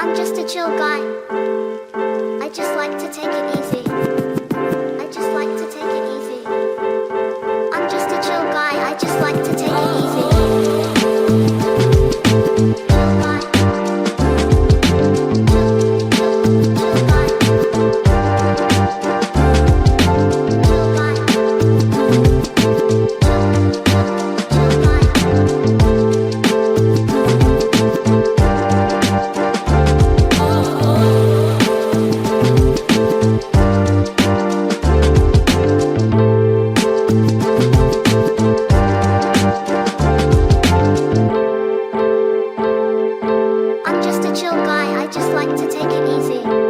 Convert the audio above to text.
I'm just a chill guy. I just like to take it easy. I just like to take it easy. I'm just a chill guy. I just like to take it easy. Chill guy. Chill guy. Chill guy. Chill guy. I'm just a chill guy, I just like to take it easy.